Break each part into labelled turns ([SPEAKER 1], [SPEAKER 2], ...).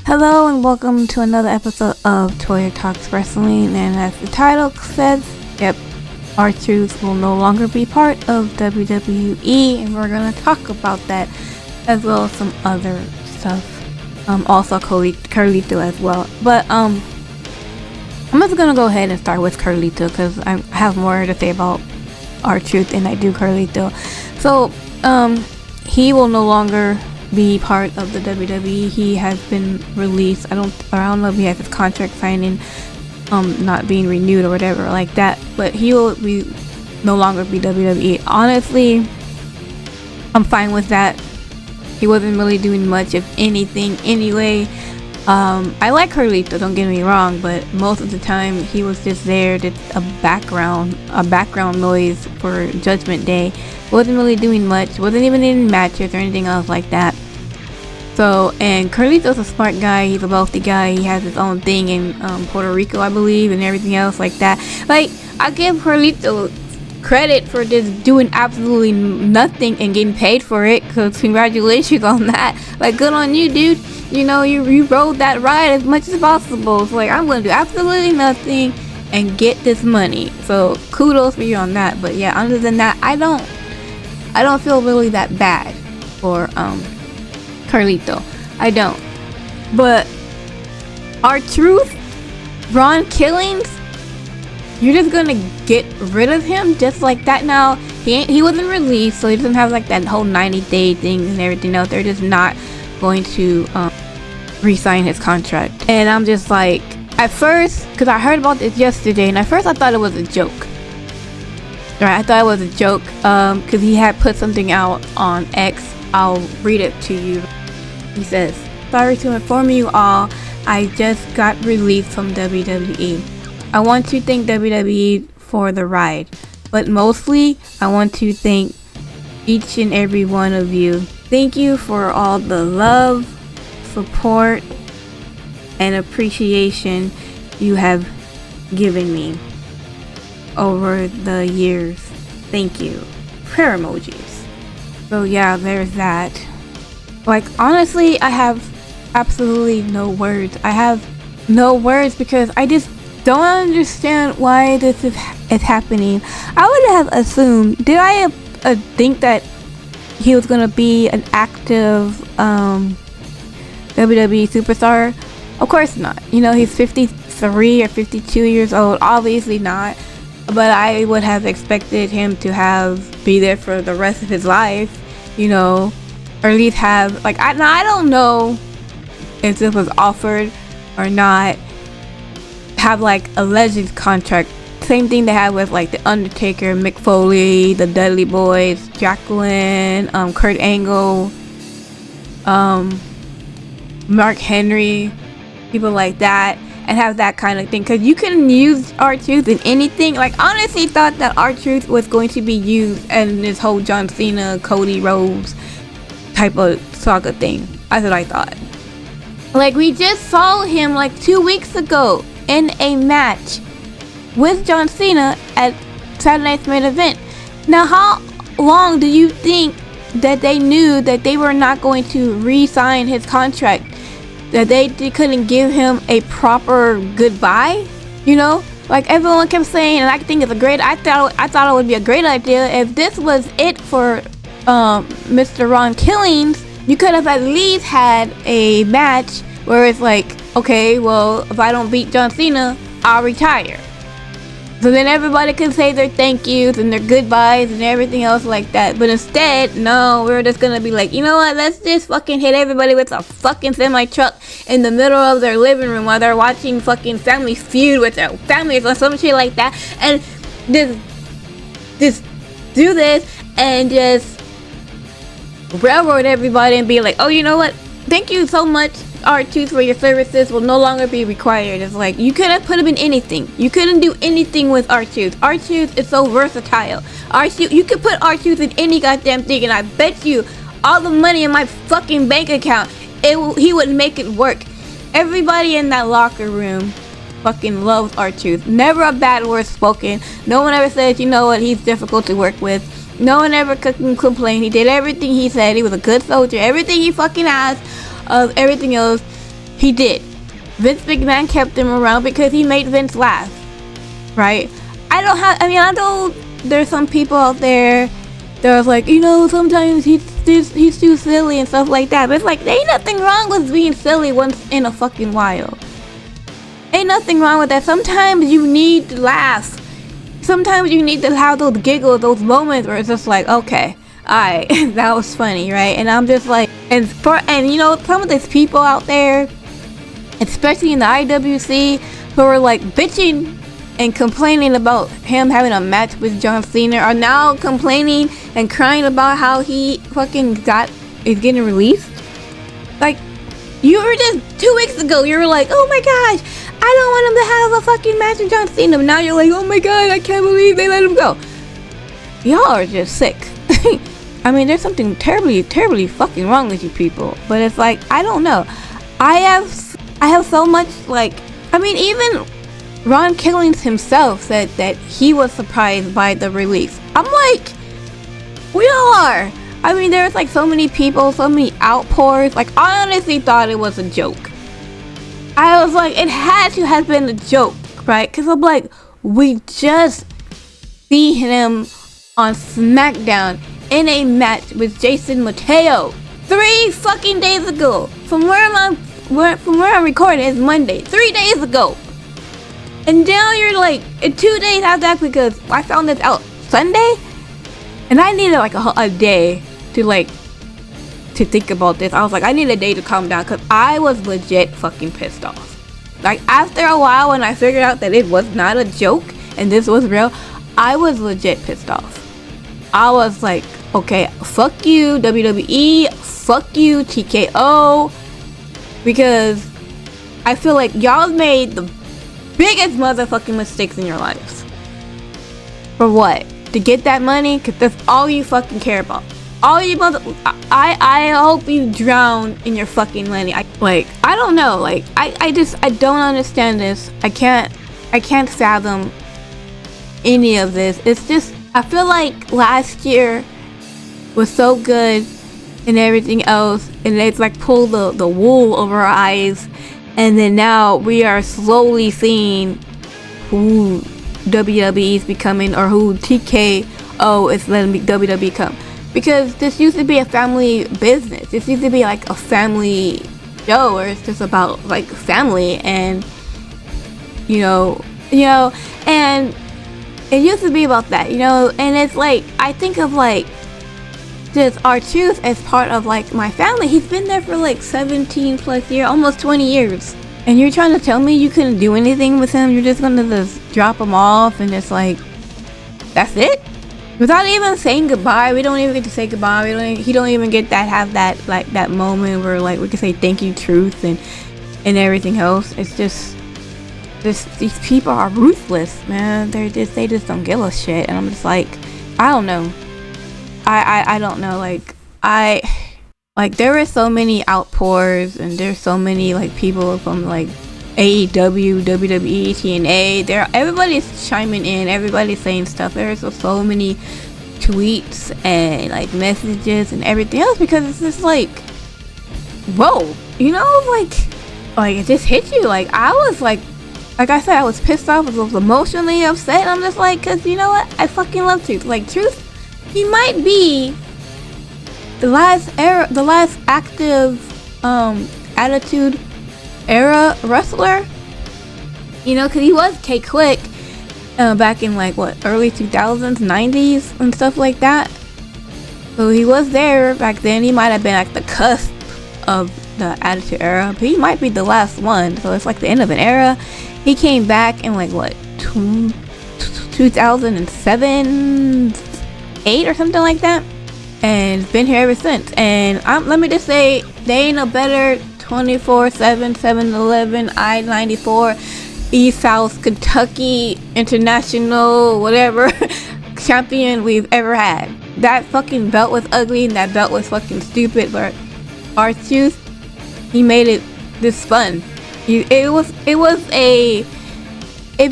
[SPEAKER 1] Hello and welcome to another episode of Toya Talks Wrestling, and as the title says, yep, R-Truth will no longer be part of WWE, and we're gonna talk about that as well as some other stuff. Also Carlito as well. But I'm just gonna go ahead and start with Carlito because I have more to say about R-Truth than I do Carlito. So he will no longer be part of the WWE. He has been released. I don't know if he has his contract signing not being renewed or whatever like that, but he will be no longer be WWE. Honestly, I'm fine with that. He wasn't really doing much of anything anyway. I like Carlito, don't get me wrong, but most of the time he was just there, just a background noise for Judgment Day. Wasn't really doing much, wasn't even in matches or anything else like that. So, and Carlito's a smart guy, he's a wealthy guy, he has his own thing in Puerto Rico, I believe, and everything else like that. Like, I give Carlito credit for just doing absolutely nothing and getting paid for it, because congratulations on that. Like, good on you, dude. You know, you rode that ride as much as possible. So, like, I'm gonna do absolutely nothing and get this money. So, kudos for you on that. But yeah, other than that, I don't feel really that bad for Carlito. I don't. But R-Truth, Ron Killings, you're just gonna get rid of him just like that now? He wasn't released, so he doesn't have like that whole 90-day thing and everything else. They're just not going to re-sign his contract. And I'm just like, at first, because I heard about this yesterday, and at first I thought it was a joke. Right, I thought it was a joke because he had put something out on X. I'll read it to you. He says, "Sorry to inform you all, I just got released from WWE. I want to thank WWE for the ride, but mostly I want to thank each and every one of you. Thank you for all the love, support, and appreciation you have given me over the years. Thank you." Prayer emojis. So yeah, there's that. Like, honestly, I have absolutely no words. I have no words because I just don't understand why this is happening. I would have assumed, did I think that he was gonna be an active WWE superstar? Of course not. You know, he's 53 or 52 years old. Obviously not. But I would have expected him to be there for the rest of his life, you know, or at least have, like, I don't know if this was offered or not, have like a Legends contract. Same thing they had with like The Undertaker, Mick Foley, the Dudley Boys, Jacqueline, Kurt Angle, Mark Henry, people like that, and have that kind of thing, because you can use R-Truth in anything. Like, honestly thought that R-Truth was going to be used in this whole John Cena, Cody Rhodes type of saga thing. That's what I thought. Like, we just saw him like 2 weeks ago in a match with John Cena at Saturday Night's Main Event. Now, how long do you think that they knew that they were not going to re-sign his contract? That they couldn't give him a proper goodbye? You know, like everyone kept saying, and I think it's a great. I thought it would be a great idea if this was it for Mr. Ron Killings. You could have at least had a match where it's like, okay, well, if I don't beat John Cena, I'll retire. So then everybody can say their thank yous and their goodbyes and everything else like that. But instead, no, we're just gonna be like, you know what, let's just fucking hit everybody with a fucking semi-truck in the middle of their living room while they're watching fucking Family Feud with their families or some shit like that. And just do this and just railroad everybody and be like, oh, you know what, thank you so much, R-Truth, for your services will no longer be required. It's like, you could have put him in anything. You couldn't do anything with R-Truth. R-Truth is so versatile. R-Truth, you could put R-Truth in any goddamn thing, and I bet you all the money in my fucking bank account, he would make it work. Everybody in that locker room fucking loves R-Truth. Never a bad word spoken. No one ever says, you know what, he's difficult to work with. No one ever complained. He did everything he said. He was a good soldier. Everything he fucking asked of everything else, He did. Vince McMahon kept him around because he made Vince laugh, right? I know there's some people out there that was like, sometimes he's too silly and stuff like that. But it's like, there ain't nothing wrong with being silly once in a fucking while. Ain't nothing wrong with that. Sometimes you need to laugh. Sometimes you need to have those giggles, those moments where it's just like, okay, alright, that was funny, right? And I'm just like, and some of these people out there, especially in the IWC, who are like bitching and complaining about him having a match with John Cena, are now complaining and crying about how he fucking is getting released. Like, you were just 2 weeks ago, you were like, oh my gosh, I don't want him to have a fucking match with John Cena. Now you're like, oh my god, I can't believe they let him go. Y'all are just sick. I mean, there's something terribly, terribly fucking wrong with you people. But it's like, I don't know. I have so much, like, I mean, even Ron Killings himself said that he was surprised by the release. I'm like, we all are. I mean, there's like so many people, so many outpours. Like, I honestly thought it was a joke. I was like, it had to have been a joke, right? Because I'm like, we just see him on SmackDown in a match with Jason Mateo 3 fucking days ago. From where I'm recording, it's Monday, 3 days ago. And now you're like, 2 days after that, because I found this out Sunday, and I needed like a day to think about this. I was like, I need a day to calm down, because I was legit fucking pissed off. Like, after a while, when I figured out that it was not a joke and this was real, I was legit pissed off. I was like, okay, fuck you WWE, fuck you TKO, because I feel like y'all made the biggest motherfucking mistakes in your lives. For what? To get that money? Because that's all you fucking care about. All you I hope you drown in your fucking money. I don't know. Like, I don't understand this. I can't fathom any of this. It's just, I feel like last year was so good and everything else, and it's like pulled the wool over our eyes, and then now we are slowly seeing who WWE is becoming, or who TKO is letting WWE come. Because this used to be a family business. This used to be like a family show where it's just about like family, and and it used to be about that, and it's like, I think of like just R-Truth as part of like my family. He's been there for like 17 plus years, almost 20 years. And you're trying to tell me you couldn't do anything with him? You're just gonna just drop him off and it's like, that's it? Without even saying goodbye. We don't even get to say goodbye. He don't even get that moment where like we can say thank you, Truth, and everything else. It's just these people are ruthless, man. They just don't give a shit. And I'm just like, I don't know. I don't know. Like there were so many outpours, and there's so many like people from like AEW, WWE, TNA. Everybody's chiming in. Everybody's saying stuff. There's so many tweets and like messages and everything else, because it's just like, whoa, like it just hit you. Like I was like I said, I was pissed off. I was emotionally upset. And I'm just like, cause you know what? I fucking love Truth. Like Truth, he might be the last active Attitude Era wrestler, because he was K-Quick back in like early 2000s, 90s and stuff like that. So he was there back then. He might have been at the cusp of the Attitude Era, but he might be the last one. So it's like the end of an era. He came back in like 2007, 8 or something like that, and been here ever since. And let me just say, they ain't no better 24/7 7-Eleven I-94 East South Kentucky International whatever champion we've ever had. That fucking belt was ugly and that belt was fucking stupid, but R-Truth, he made it this fun. It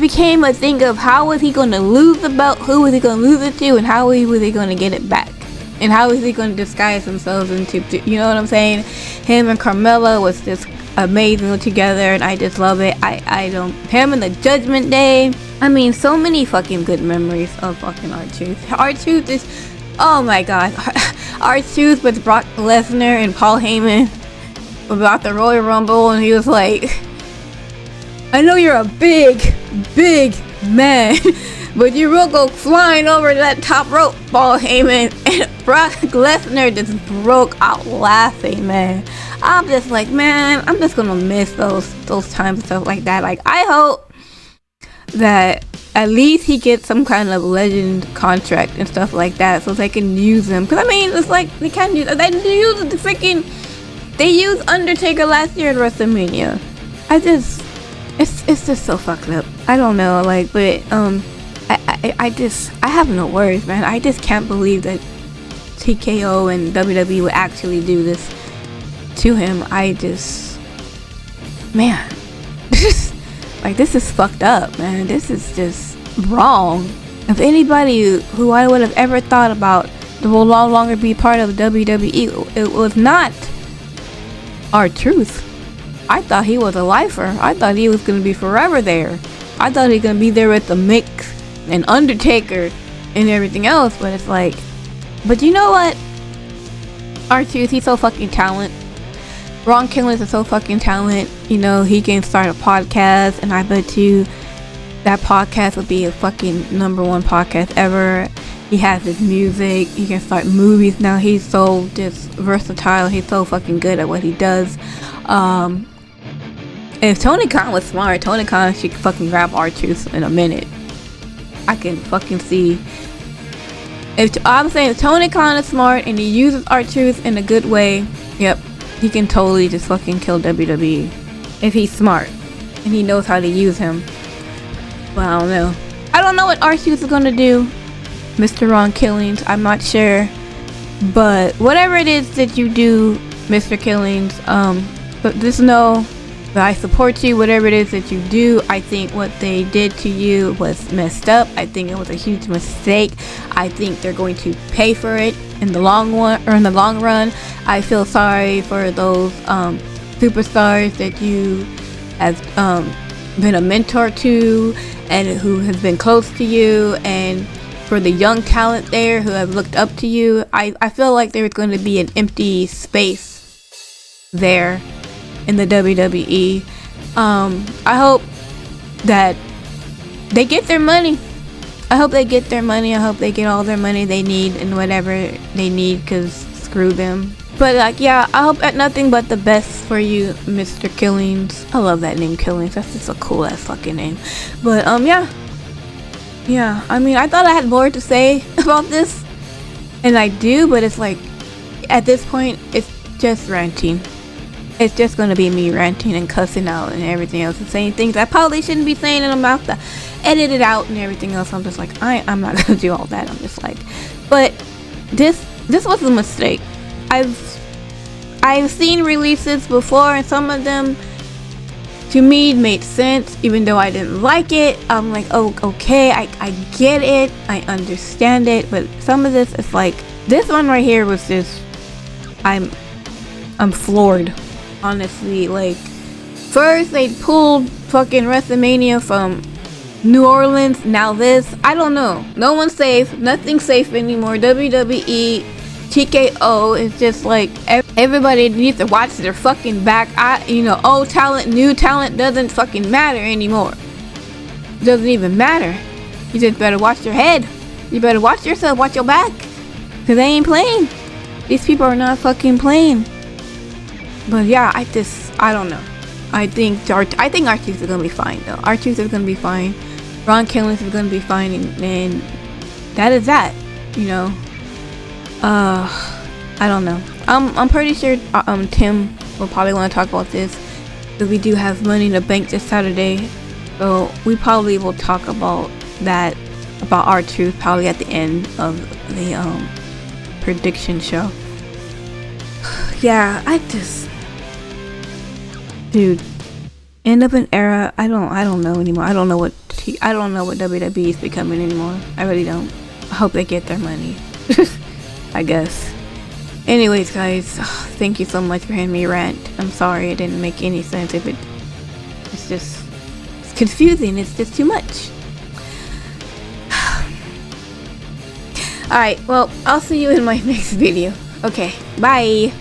[SPEAKER 1] became a thing of how was he going to lose the belt, who was he going to lose it to, and how was he going to get it back, and how is he going to disguise himself into, you know what I'm saying? Him and Carmella was just amazing together, and I just love it. I don't him and the Judgment Day. I mean, so many fucking good memories of fucking R-Truth. R-Truth is, oh my god, R-Truth with Brock Lesnar and Paul Heyman about the Royal Rumble, and he was like, I know you're a big man, but you will go flying over that top rope, Paul Heyman. And Brock Lesnar just broke out laughing, man. I'm just like, man, I'm just gonna miss those times and stuff like that. Like, I hope that at least he gets some kind of legend contract and stuff like that, so they can use him. Cause I mean, it's like they used Undertaker last year at WrestleMania. It's just so fucked up. I don't know, like, but I have no words, man. I just can't believe that TKO and WWE would actually do this to him. Man, like, this is fucked up, man. This is just wrong. If anybody who I would have ever thought about will no longer be part of WWE, it was not R-Truth. I thought he was a lifer. I thought he was gonna be forever there. I thought he was gonna be there with the Mick and Undertaker and everything else, but it's like, but you know what? R-Truth, he's so fucking talent. Ron Killings is so fucking talent. You know, he can start a podcast, and I bet you that podcast would be a fucking #1 podcast ever. He has his music. He can start movies now. He's so just versatile. He's so fucking good at what he does. If Tony Khan was smart, Tony Khan should fucking grab R-Truth in a minute. I can fucking see. I'm saying if Tony Khan is smart and he uses R-Truth in a good way, yep, he can totally just fucking kill WWE. If he's smart and he knows how to use him. Well, I don't know. I don't know what R-Truth is gonna do, Mr. Ron Killings. I'm not sure. But whatever it is that you do, Mr. Killings, but just know that I support you. Whatever it is that you do, I think what they did to you was messed up. I think it was a huge mistake. I think they're going to pay for it in the long run. I feel sorry for those superstars that you have been a mentor to and who has been close to you, and for the young talent there who have looked up to you. I feel like there's going to be an empty space there in the WWE. I hope that they get their money. I hope they get their money. I hope they get all their money they need and whatever they need, because screw them. But like, yeah, I hope nothing but the best for you, Mr. Killings. I love that name, Killings. That's just a cool ass fucking name. But yeah, I mean, I thought I had more to say about this, and I do, but it's like, at this point, it's just ranting. It's just gonna be me ranting and cussing out and everything else and saying things I probably shouldn't be saying, and I'm about to edit it out and everything else. I'm just like, I'm not gonna do all that. I'm just like, but this was a mistake. I've seen releases before, and some of them to me made sense, even though I didn't like it. I'm like, oh, okay, I get it, I understand it, but some of this is like, this one right here was just, I'm floored, honestly. Like, first they pulled fucking WrestleMania from New Orleans, now this, I don't know. No one's safe, nothing's safe anymore. WWE, TKO is just like, everybody needs to watch their fucking back. Old talent, new talent doesn't fucking matter anymore. It doesn't even matter. You just better watch your head. You better watch yourself, watch your back, because they ain't playing. These people are not fucking playing. But yeah, I don't know. I think R-Truth is gonna be fine though. R-Truth is gonna be fine. Ron Killings is gonna be fine, and that is that. You know. I don't know. I'm pretty sure Tim will probably want to talk about this, because we do have Money in the Bank this Saturday, so we probably will talk about that, about R-Truth, probably at the end of the prediction show. Yeah, dude, end of an era. I don't know anymore. I don't know what WWE is becoming anymore. I really don't. I hope they get their money. I guess. Anyways, guys, thank you so much for hearing me rant. I'm sorry it didn't make any sense. If it's just it's confusing. It's just too much. Alright, well, I'll see you in my next video. Okay, bye!